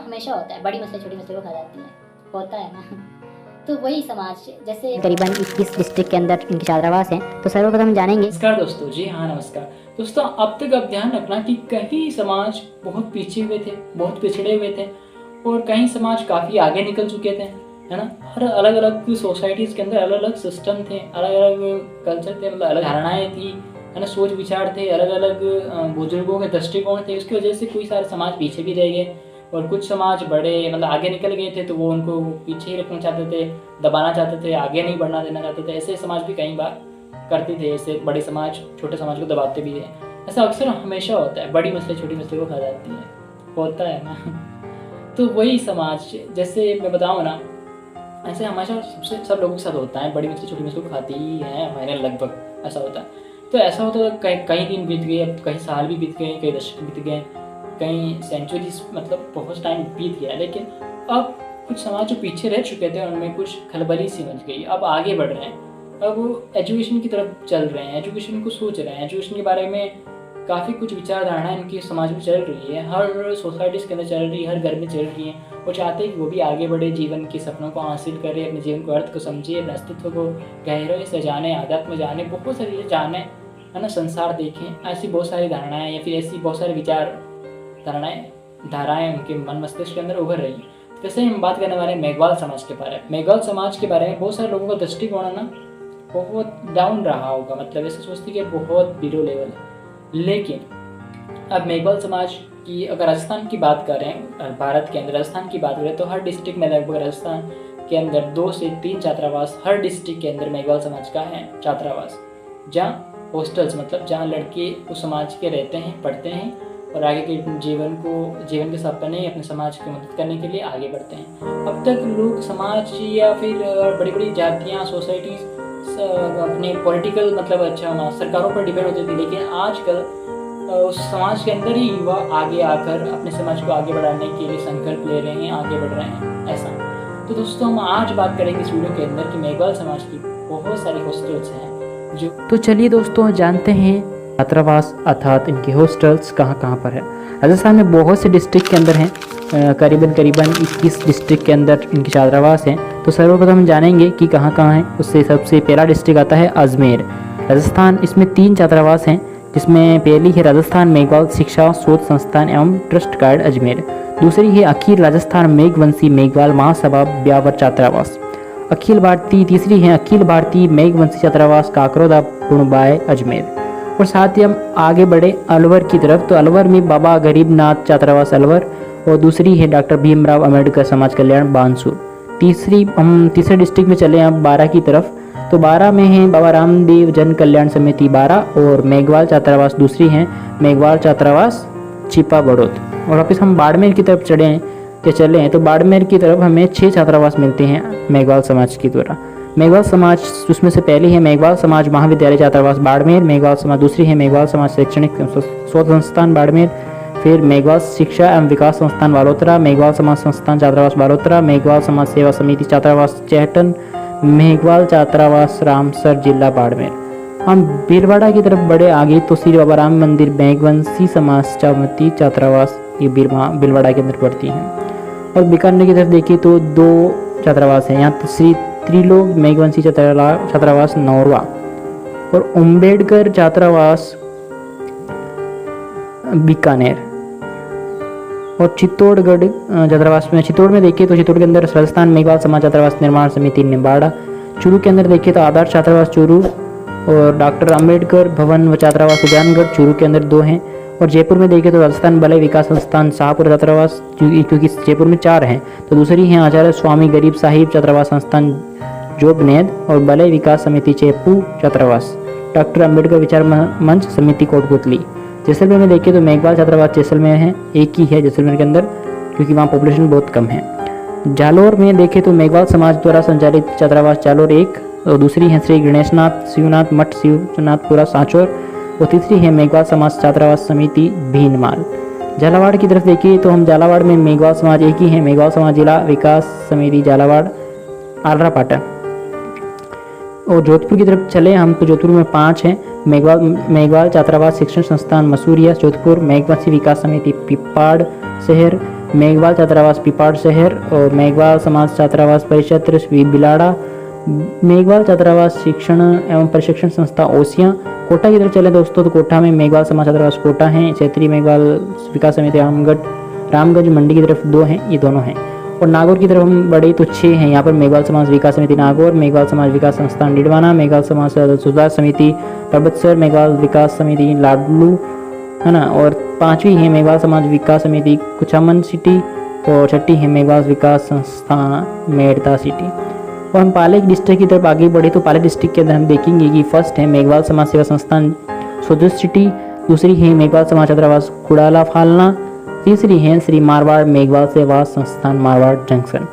हमेशा होता है, बड़ी मछली छोटी मछली को खा जाती है, होता है ना। तो वही समाज जैसे करीबन 21 डिस्ट्रिक्ट के अंदर इनके छात्रावास हैं। तो सर्वप्रथम जानेंगे। नमस्कार दोस्तों, जी हाँ नमस्कार दोस्तों। अब तक आप ध्यान रखना कि कहीं समाज बहुत पीछे हुए थे, बहुत पिछड़े हुए थे, और कहीं समाज काफ़ी आगे निकल चुके थे, है ना। हर अलग अलग सोसाइटीज़ के अंदर अलग अलग सिस्टम थे, अलग अलग कल्चर थे, मतलब अलग धारणाएँ थी, है ना, सोच विचार थे, अलग अलग बुजुर्गों के दृष्टिकोण थे। उसकी वजह से कोई सारे समाज पीछे भी रह गए और कुछ समाज बड़े मतलब आगे निकल गए थे, तो वो उनको पीछे ही रखना चाहते थे, दबाना चाहते थे, आगे नहीं बढ़ना देना चाहते थे। ऐसे समाज भी कई बार करते थे, ऐसे बड़े समाज छोटे समाज को दबाते भी थे। ऐसा अक्सर हमेशा होता है, बड़ी मछली छोटी मछली को खा जाती है, होता है ना। तो वही समाज जैसे मैं बताऊँ ना, ऐसे हमेशा सब लोगों के साथ होता है, बड़ी मछली छोटी मछली को खाती ही है, फाइनल लगभग ऐसा होता है। तो ऐसा होता है कई दिन बीत गए, अब कई साल भी बीत गए, कई दशक बीत गए, कई सेंचुरीज, मतलब बहुत टाइम बीत गया। लेकिन अब कुछ समाज जो पीछे रह चुके थे उनमें कुछ खलबली सी मच गई, अब आगे बढ़ रहे हैं, अब वो एजुकेशन की तरफ चल रहे हैं, एजुकेशन को सोच रहे हैं, एजुकेशन के बारे में काफ़ी कुछ विचारधारणा इनकी समाज में चल रही है, हर सोसाइटीज़ के अंदर चल रही है, हर घर में चल रही है। वो चाहते हैं कि वो भी आगे बढ़े, जीवन के सपनों को हासिल करे, अपने जीवन को अर्थ को समझे, अपने अस्तित्व को गहराई से जाने, आध्यात्म जाने, बहुत सारी चीज़ें जाने, है ना, संसार देखें। ऐसी बहुत सारी धारणाएँ या फिर ऐसी बहुत सारे विचार धाराएँ उनके मन मस्तिष्क के अंदर उभर रही है। जैसे हम बात करने वाले हैं मेघवाल समाज के बारे में। मेघवाल समाज के बारे में बहुत सारे लोगों का दृष्टिकोण है ना बहुत डाउन रहा होगा, मतलब ऐसे सोचते कि बहुत बिलो लेवल है। लेकिन अब मेघवाल समाज की अगर राजस्थान की बात करें, भारत के अंदर राजस्थान की बात करें, तो हर डिस्ट्रिक्ट में लगभग राजस्थान के अंदर 2 से 3 छात्रावास हर डिस्ट्रिक्ट के अंदर मेघवाल समाज का है छात्रावास, जहाँ हॉस्टल्स, मतलब जहाँ लड़के उस समाज के रहते हैं, पढ़ते हैं और आगे के जीवन के सपने अपने समाज की मदद करने के लिए आगे बढ़ते हैं। अब तक लोग समाज या फिर बड़ी बड़ी जातियाँ, सोसाइटीज़ अपने पॉलिटिकल मतलब सरकारों पर डिपेंड होती थी, लेकिन आजकल उस समाज के अंदर ही युवा आगे आकर अपने समाज को आगे बढ़ाने के लिए संकल्प ले रहे हैं, आगे बढ़ रहे हैं ऐसा। तो दोस्तों हम आज बात करेंगे इस वीडियो के अंदर कि मेघवाल समाज की बहुत सारी हॉस्टल्स हैं जो। तो चलिए दोस्तों जानते हैं छात्रावास अर्थात इनके हॉस्टल्स कहाँ पर है। राजस्थान में बहुत से डिस्ट्रिक्ट के अंदर हैं, करीबन 21 डिस्ट्रिक्ट के अंदर इनके छात्रावास हैं। तो सर्वप्रथम जानेंगे कि कहाँ है। उससे सबसे पहला डिस्ट्रिक्ट आता है अजमेर, राजस्थान। इसमें 3 छात्रावास हैं, जिसमें पहली है राजस्थान मेघवाल शिक्षा शोध संस्थान एवं ट्रस्ट गार्ड अजमेर, दूसरी है अखिल राजस्थान मेघवंशी मेघवाल महासभा ब्यावर छात्रावास, तीसरी है अखिल भारतीय मेघवंशी छात्रावास काकरोदा पुणबाय अजमेर। और साथ ही हम आगे बढ़े अलवर की तरफ, तो अलवर में बाबा गरीबनाथ छात्रावास अलवर, और दूसरी है डॉक्टर भीमराव अंबेडकर समाज कल्याण बानसूर। तीसरे डिस्ट्रिक्ट में चले आप बारा की तरफ, तो बारा में है बाबा रामदेव जन कल्याण समिति बारा, और मेघवाल छात्रावास दूसरी है मेघवाल छात्रावास चिपा बड़ौद। और वापस हम बाड़मेर की तरफ चले हैं, तो बाड़मेर की तरफ हमें 6 छात्रावास मिलते हैं मेघवाल समाज की द्वारा। मेघवाल समाज उसमें से पहली है मेघवाल समाज महाविद्यालय छात्रावास बाड़मेर, मेघवाल समाज दूसरी है मेघवाल समाज शैक्षणिक शोध संस्थान बाड़मेर, फिर मेघवाल शिक्षा एवं विकास संस्थान बालोतरा, मेघवाल समाज संस्थान छात्रावास बालोतरा, मेघवाल समाज सेवा समिति छात्रावास चैहटन, मेघवाल छात्रावास रामसर जिला बाड़मेर। हम भीलवाड़ा की तरफ बड़े आगे तो श्री बाबा राम मंदिर मेघवंशी समाज समिति छात्रावास, ये भीलवाड़ा के अंदर पड़ती हैं। और बीकानेर की तरफ देखिए तो 2 छात्रावास हैं, यहाँ तो श्री त्रिलोक मेघवंशी छात्रावास नौरवा और अम्बेडकर छात्रावास बीकानेर। और चित्तौड़गढ़ छात्रावास में, चित्तौड़ में देखिए तो चित्तौड़ के अंदर राजस्थान मेघवाल समाज छात्रावास निर्माण समिति निम्बाड़ा। चूरू के अंदर देखिए तो आदर्श छात्रावास चूरू और डॉक्टर अंबेडकर भवन व छात्रावास सुजानगढ़, चूरू के अंदर 2 हैं। और जयपुर में देखिए तो राजस्थान बलय विकास संस्थान शाहपुर छात्रावास, क्योंकि जयपुर में 4 हैं, तो दूसरी हैं आचार्य स्वामी गरीब साहिब छात्रावास संस्थान जोबनेद, और बलय विकास समिति चेपू छात्रावास, डॉक्टर अंबेडकर विचार मंच समिति कोटपुतली। जैसलमेर में देखिए तो मेघवाल छात्रावास जैसलमेर है, एक ही है जैसलमेर के अंदर, क्योंकि वहाँ पॉपुलेशन बहुत कम है। जालोर में देखें तो मेघवाल समाज द्वारा संचालित छात्रावास जालोर 1, और दूसरी है श्री गणेशनाथ शिवनाथ मठ शिवनाथपुरा सांचौर, और तीसरी है मेघवाल समाज छात्रावास समिति भीनमाल। झालावाड़ की तरफ देखिए तो हम झालावाड़ में मेघवाल समाज एक ही है, मेघवाल समाज जिला विकास समिति झालावाड़ आलरापाटा। और जोधपुर की तरफ चले हम तो जोधपुर में 5 हैं, मेघवाल छात्रावास शिक्षण संस्थान मसूरिया जोधपुर, मेघवंशी विकास समिति पिपाड़ शहर, मेघवाल छात्रावास पिपाड़ शहर और मेघवाल समाज छात्रावास परिक्षेत्र श्री बिलाड़ा, मेघवाल छात्रावास शिक्षण एवं प्रशिक्षण संस्था ओसियां। कोटा की तरफ चले दोस्तों तो कोटा में मेघवाल समाज छात्रावास कोटा हैं, क्षेत्रीय मेघवाल विकास समिति रामगंज मंडी की तरफ 2 हैं, ये दोनों हैं। और नागौर की तरफ हम बड़े तो 6 हैं, यहाँ पर मेघवाल समाज विकास समिति नागौर, मेघवाल समाज विकास संस्थान डिडवाना, मेघवाल समाज सुधार समिति परबतसर, मेघवाल विकास समिति लाडलू, है ना। और 5वीं है मेघवाल समाज विकास समिति कुचामन सिटी और 6ठी है मेघवाल विकास संस्थान मेड़ता सिटी। और हम पाली डिस्ट्रिक्ट की तरफ आगे बढ़े तो पाली डिस्ट्रिक्ट के अंदर हम देखेंगे कि फर्स्ट है मेघवाल समाज सेवा संस्थान सुदूर सिटी, दूसरी है मेघवाल समाज छात्रावास कुड़ाला फालना, तीसरी है श्री मारवाड़ मेघवाल सेवा संस्थान मारवाड़ जंक्शन।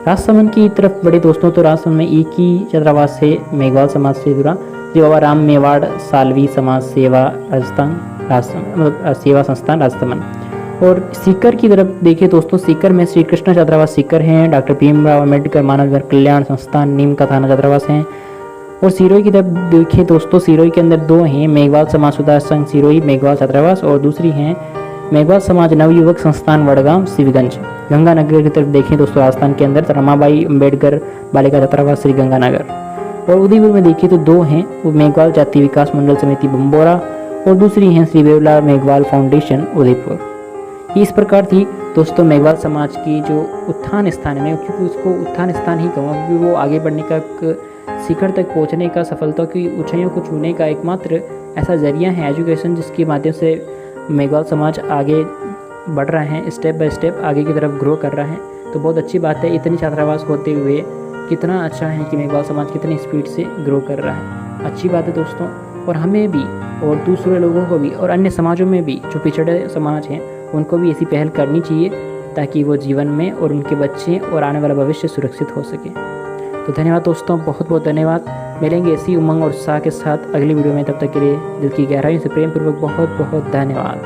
राजसमंद की तरफ बड़े दोस्तों तो राजसमंद में एक ही छात्रावास है मेघवाल समाज से जुड़ा, जो बाबा राम मेवाड़ सालवी समाज सेवा सेवा संस्थान राजसमंद। और सीकर की तरफ देखिए दोस्तों, सीकर में श्री कृष्ण छात्रावास सीकर हैं, डॉक्टर भीमराव अम्बेडकर मानव कल्याण संस्थान नीम का थाना छात्रावास हैं। और सिरोही की तरफ देखिए दोस्तों, सिरोही के अंदर 2 हैं, मेघवाल समाज सुधार संघ सिरोही मेघवाल छात्रावास और दूसरी हैं मेघवाल समाज नवयुवक संस्थान वडगांव शिवगंज। गंगानगर की तरफ देखें दोस्तों, राजस्थान के अंदर रमाबाई अम्बेडकर बालिका छात्रावास श्री गंगानगर। और उदयपुर में देखिए तो 2 हैं, वो मेघवाल जाति विकास मंडल समिति बम्बोरा और दूसरी हैं श्री बेवला मेघवाल फाउंडेशन उदयपुर। इस प्रकार थी दोस्तों मेघवाल समाज की जो उत्थान स्थान है, मैं क्योंकि उसको उत्थान स्थान ही कहूँगा क्योंकि वो आगे बढ़ने का शिखर तक पहुँचने का, सफलता की ऊंचाइयों को छूने का एकमात्र ऐसा जरिया है एजुकेशन, जिसके माध्यम से मेघवाल समाज आगे बढ़ रहा है, स्टेप बाय स्टेप आगे की तरफ ग्रो कर रहा है। तो बहुत अच्छी बात है, इतनी छात्रावास होते हुए कितना अच्छा है कि मेघवाल समाज कितनी स्पीड से ग्रो कर रहा है। अच्छी बात है दोस्तों, और हमें भी और दूसरे लोगों को भी और अन्य समाजों में भी जो पिछड़े समाज हैं उनको भी ऐसी पहल करनी चाहिए ताकि वो जीवन में और उनके बच्चे और आने वाला भविष्य सुरक्षित हो सके। तो धन्यवाद दोस्तों, बहुत बहुत धन्यवाद। मिलेंगे ऐसी उमंग और उत्साह के साथ अगली वीडियो में, तब तक के लिए दिल की गहराई से प्रेम पूर्वक बहुत बहुत धन्यवाद।